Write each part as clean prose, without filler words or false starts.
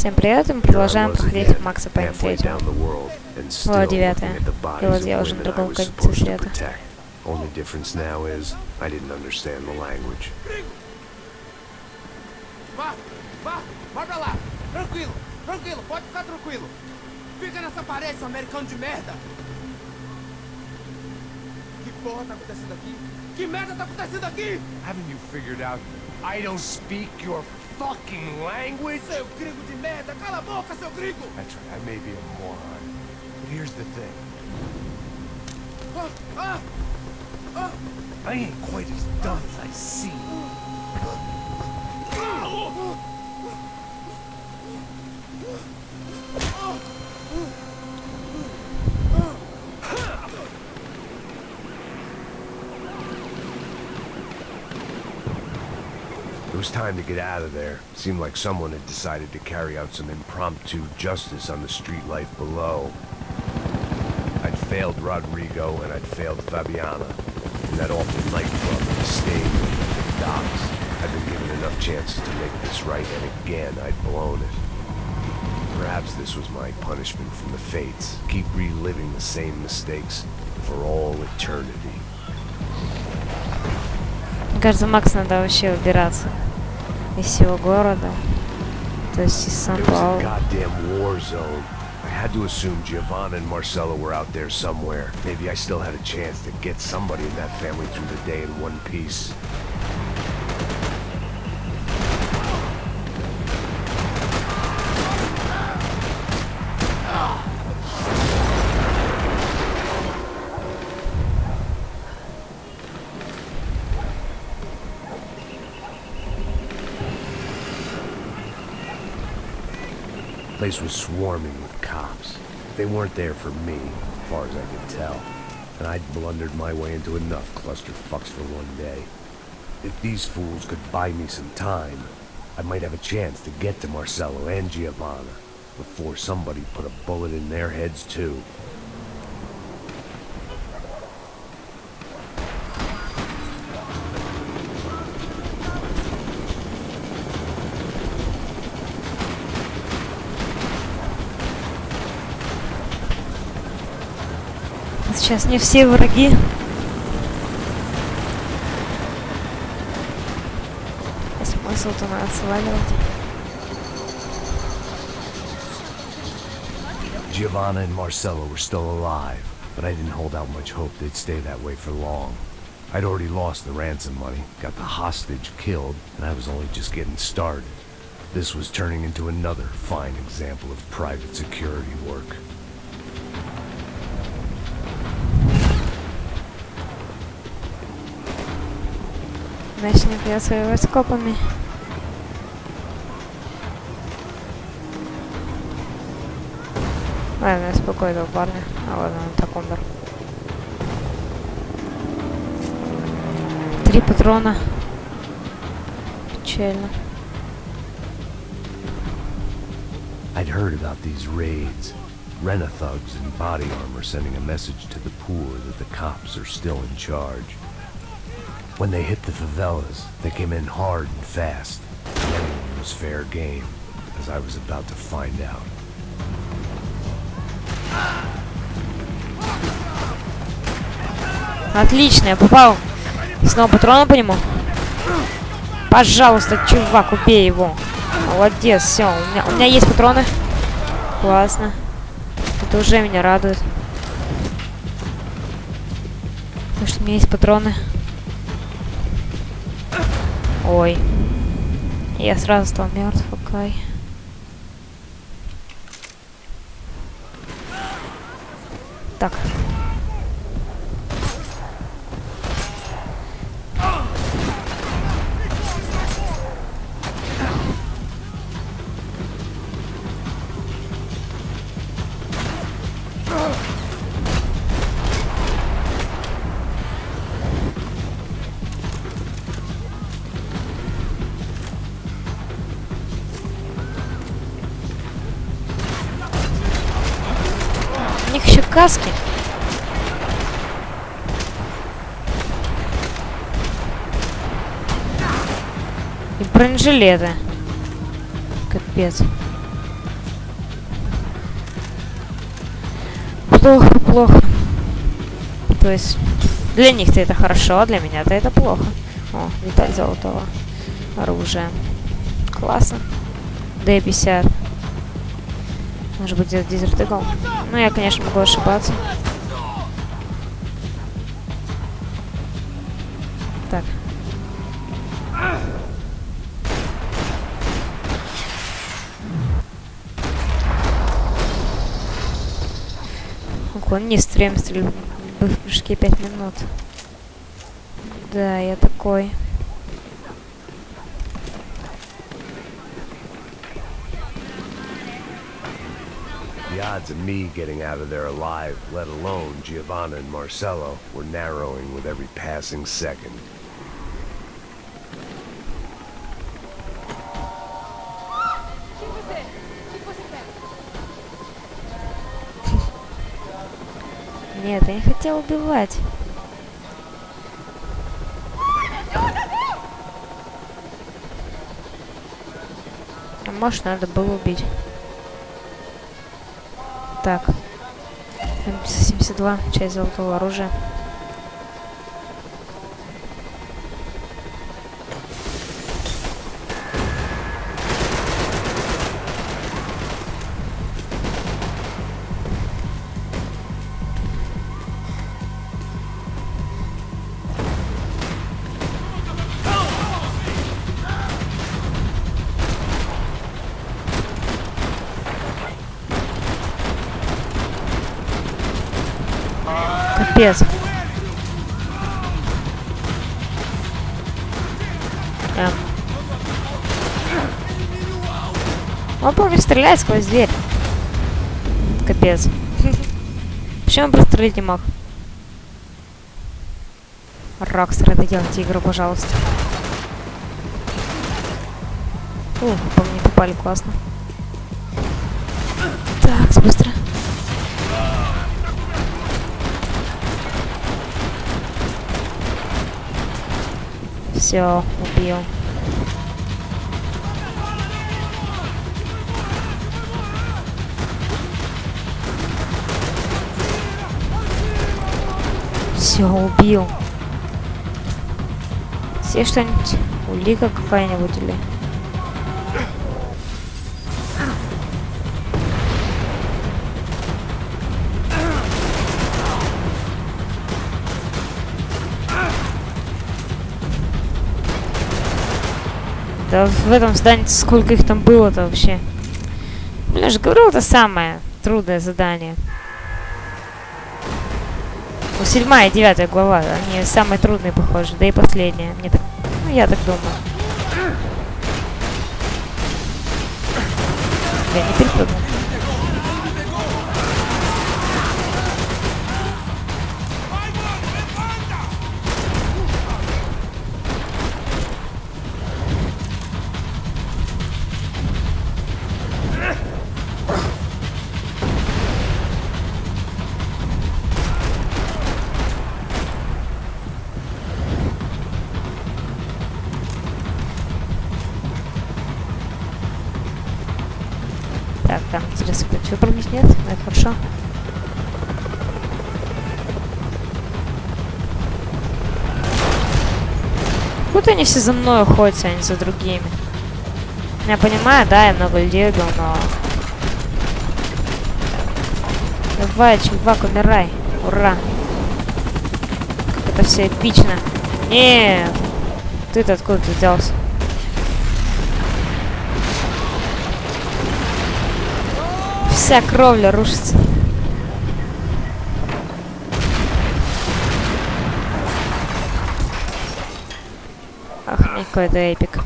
Всем привет, мы продолжаем проходить Макса Пayne 3. Глава 9. И вот я уже на другом конце света. Only difference now is I didn't understand the language. Vai pra lá! Tranquilo, tranquilo, pode ficar tranquilo! Fica nessa parede, seu americano de merda! Que porra tá acontecendo aqui? Que merda tá acontecendo aqui? Haven't you figured out I don't speak your fucking language? Seu gringo de merda! Cala a boca, seu gringo! That's right, I may be a moron. But here's the thing. I ain't quite as dumb as I seem. It was time to get out of there. Seemed like someone had decided to carry out some impromptu justice on the street life below. I'd failed Rodrigo and I'd failed Fabiana. In that awful nightclub, the stage, the docks. I'd been given enough chances to make this right, and again I'd blown it. Perhaps this was my punishment from the fates. Keep reliving the same mistakes for all eternity. Мне кажется, Макс надо вообще убираться из всего города. То есть из Сан-Паулу. I had to assume Giovanna and Marcella were out there somewhere. Maybe I still had a chance to get somebody in that family through the day in one piece. The place was swarming with cops. They weren't there for me, as far as I could tell, and I'd blundered my way into enough clusterfucks for one day. If these fools could buy me some time, I might have a chance to get to Marcello and Giovanna before somebody put a bullet in their heads too. Сейчас не все враги. Смысл-то надо сваливать. Giovanna and Marcello were still alive, but I didn't hold out much hope they'd stay that way for long. I'd already lost the ransom money, got the hostage killed, and I was only just getting started. This was turning into another fine example of private security work. Начнем я своими скопами. Ладно, я спокойно этого парня. А ладно, он так умер. 3 патрона. Печально. I'd heard about these raids. Rent-a-thugs in body armor sending a message to the poor that the cops are still in charge. When they hit the favelas, they came in hard and fast. Anyone was fair game, as I was about to find out. Отлично, я попал. Снова патрона по нему. Пожалуйста, чувак, убей его. Молодец, все. У меня есть патроны. Классно. Это уже меня радует. Потому что у меня есть патроны. Ой. Я сразу стал мертв, окей. Так. У них еще каски. И бронежилеты. Капец. Плохо, плохо. То есть для них-то это хорошо, а для меня-то это плохо. О, деталь золотого оружия. Классно. Д-50. Может быть, где-то дезертыгл. Ну, я, конечно, могу ошибаться. Так. Уклонист, время стрельбы в прыжке 5 минут. Да, я такой. The odds of me getting out of there alive, let alone Giovanna and Marcello, were narrowing with every passing second. Нет, я не хотела убивать. А может, надо было убить. Так. М72, часть золотого оружия. Капец. Он, помню, стреляет сквозь дверь. Капец. Почему он просто стрелять не мог? Рокстер, это делайте игру, пожалуйста. Ух, по мне попали, классно. Так, быстро. Все, убил. Все, убил. Все что-нибудь? Улика какая-нибудь или... Да в этом здании сколько их там было-то вообще? Бля, я же говорил, это самое трудное задание. Ну, 7-я и 9-я глава, они самые трудные, похоже, да и последняя. Мне так... Ну, я так думаю. Я не перепрыгну. Так, там интересно, блядь, выпрыгнуть нет? Ну, это хорошо. Куда они все за мной охотятся, а не за другими? Я понимаю, да, я много людей убил, но... Давай, чувак, умирай. Ура. Это все эпично. Не, ты-то откуда ты взялся? Вся кровля рушится. Ах, какой-то эпик.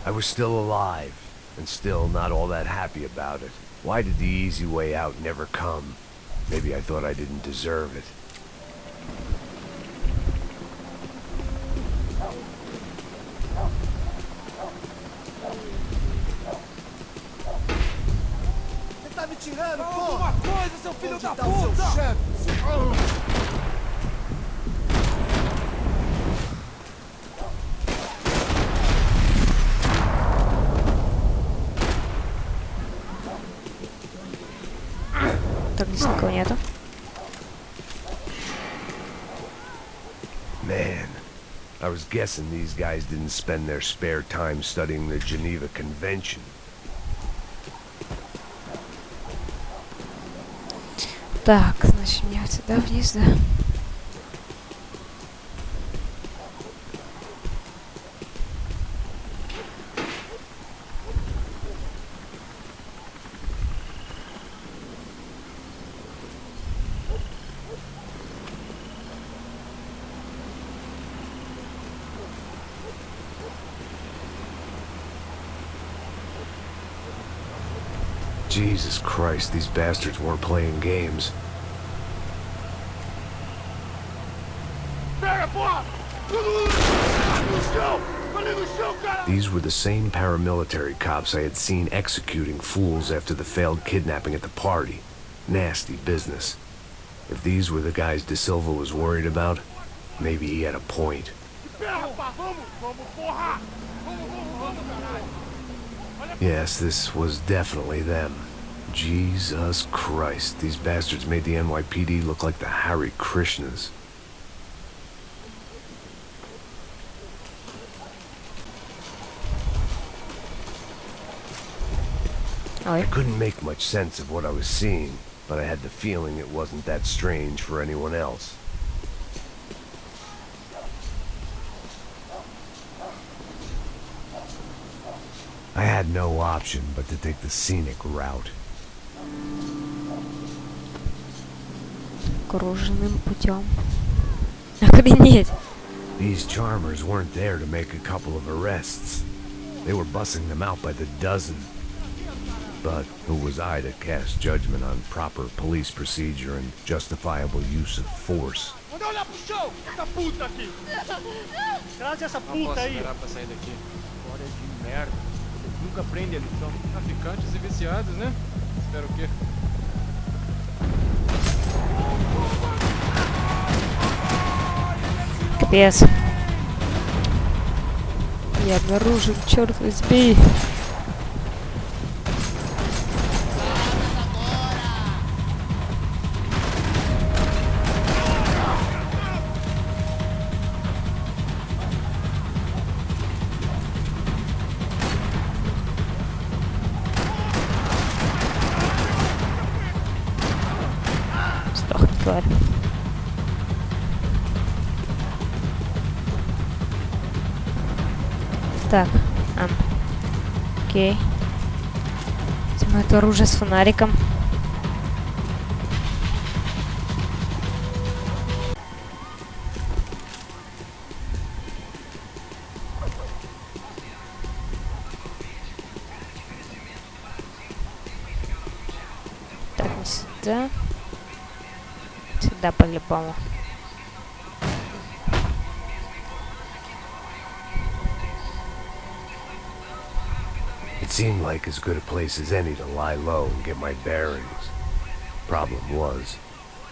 I was still alive, and still not all that happy about it. Why did the easy way out never come? Maybe I thought I didn't deserve it. Alguma coisa, seu filho da puta! Здесь никого нету. Man, I was guessing these guys didn't spend their spare time studying the Geneva Convention. Так, значит, мне вот сюда вниз, да? Jesus Christ, these bastards weren't playing games. These were the same paramilitary cops I had seen executing fools after the failed kidnapping at the party. Nasty business. If these were the guys De Silva was worried about, maybe he had a point. Yes, this was definitely them. Jesus Christ, these bastards made the NYPD look like the Hare Krishnas. I couldn't make much sense of what I was seeing, but I had the feeling it wasn't that strange for anyone else. I had no option but to take the scenic route. Кружным путем. Охренеть. These charmers weren't there to make a couple of arrests. They were bussing them out by the dozen. But who was I to cast judgment on proper police procedure and justifiable use of force? Manda olhar pro chão, essa puta aqui! Traz essa puta aí! Não posso esperar pra sair daqui. História de merda. Vocês nunca prendem ali, são traficantes e viciados, né? Espero o quê? Капец. Я обнаружен, черт возьми. Сдохни, тварь. Так, окей. Возьму это оружие с фонариком. Так, не сюда. Сюда по-любому. It seemed like as good a place as any to lie low and get my bearings. Problem was,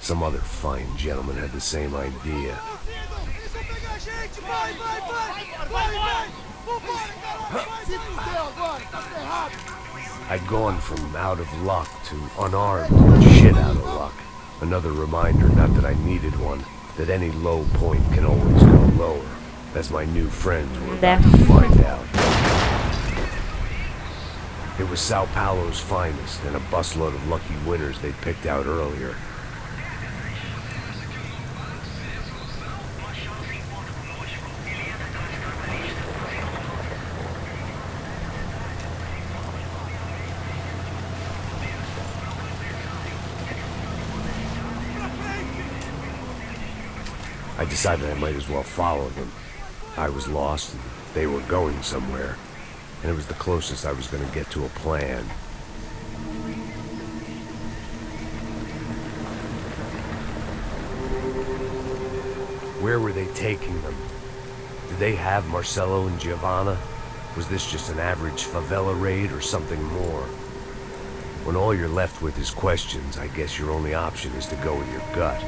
some other fine gentleman had the same idea. I'd gone from out of luck to unarmed and shit out of luck. Another reminder, not that I needed one, that any low point can always go lower, as my new friends were about to find out. It was Сан-Паулу's finest, and a busload of lucky winners they'd picked out earlier. I decided I might as well follow them. I was lost, and they were going somewhere. And it was the closest I was going to get to a plan. Where were they taking them? Did they have Marcelo and Giovanna? Was this just an average favela raid or something more? When all you're left with is questions, I guess your only option is to go with your gut.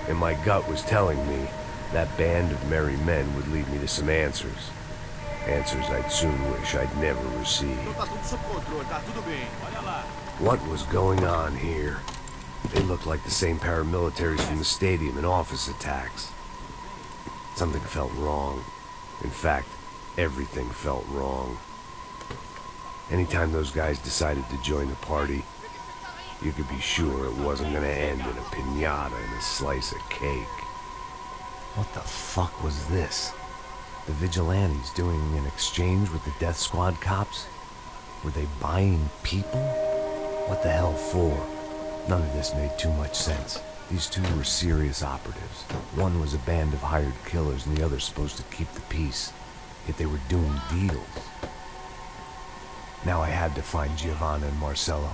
And my gut was telling me that band of merry men would lead me to some answers. Answers I'd soon wish I'd never received. What was going on here? They looked like the same paramilitaries from the stadium and office attacks. Something felt wrong. In fact, everything felt wrong. Anytime those guys decided to join the party, you could be sure it wasn't gonna end in a piñata and a slice of cake. What the fuck was this? The vigilantes doing an exchange with the death squad cops? Were they buying people? What the hell for? None of this made too much sense. These two were serious operatives. One was a band of hired killers and the other supposed to keep the peace. Yet they were doing deals. Now I had to find Giovanna and Marcello.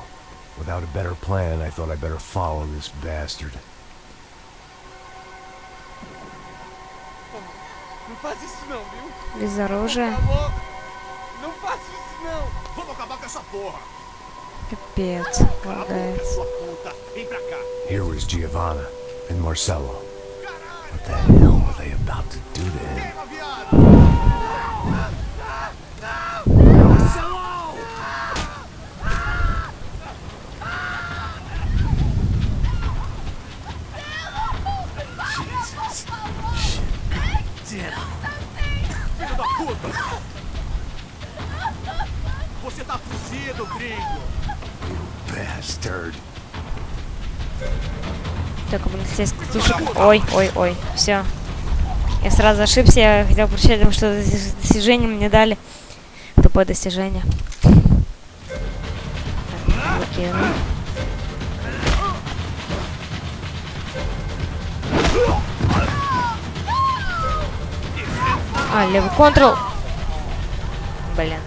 Without a better plan, I thought I better follow this bastard. Não faz isso não, viu? Без оружия. Alô? Não faz isso não! Vamos acabar com essa porra! Капец. Cala a boca, sua puta! Vem pra cá! Here was Giovanna and Marcello. What the hell were they about to do to him? Queima, viado! Marcelo! Jesus. Shit. Damn. Filho da puta! Você tá fuzido, gringo! You bastard. Так, полицейский тушек. Ой, ой, ой. Все. Я сразу ошибся. Я хотел прочитать, потому что достижение мне дали. Тупое достижение. Так, блокирую. А, левый контрол. Блин.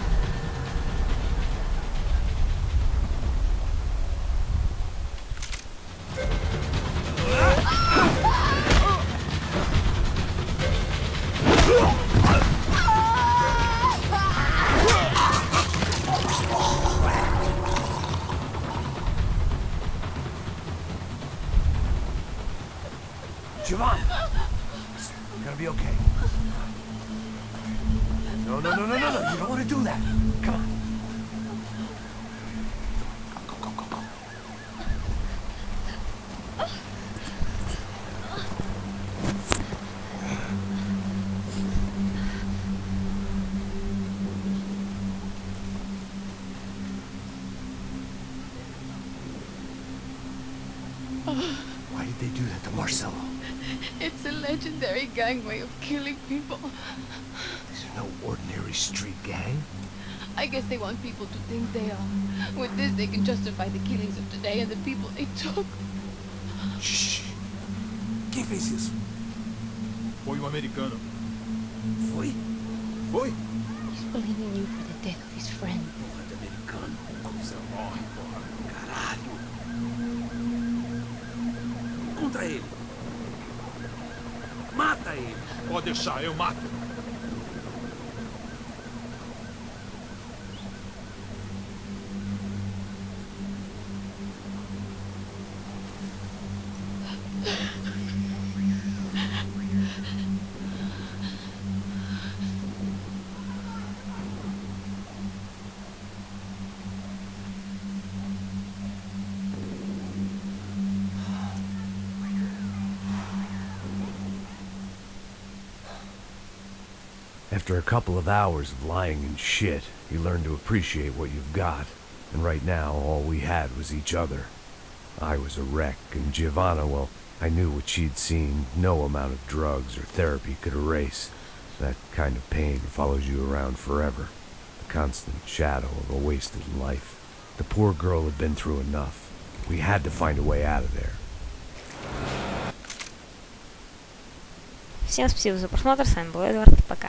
Giovanna! You're gonna be okay. No, no, no, no, no, no. You don't want to do that. Come on. Go, go, go, go. Why did they do that to Marcello? It's a legendary gang way of killing people. These are no ordinary street gang. I guess they want people to think they are. With this, they can justify the killings of today and the people they took. Shh. Quem fez isso? Foi americano. Foi? Foi? He's blaming you for the death of his friend. Americano. Você morre, porra. Caralho. Contra ele. Mata ele. Pode deixar, eu mato. After a couple of hours of lying and shit, you learn to appreciate what you've got. And right now, all we had was each other. I was a wreck, and Giovanna, well, I knew what she'd seen no amount of drugs or therapy could erase. That kind of pain follows you around forever. The constant shadow of a wasted life. The poor girl had been through enough. We had to find a way out of there. Всем спасибо за просмотр. С вами был Эдвард. Пока.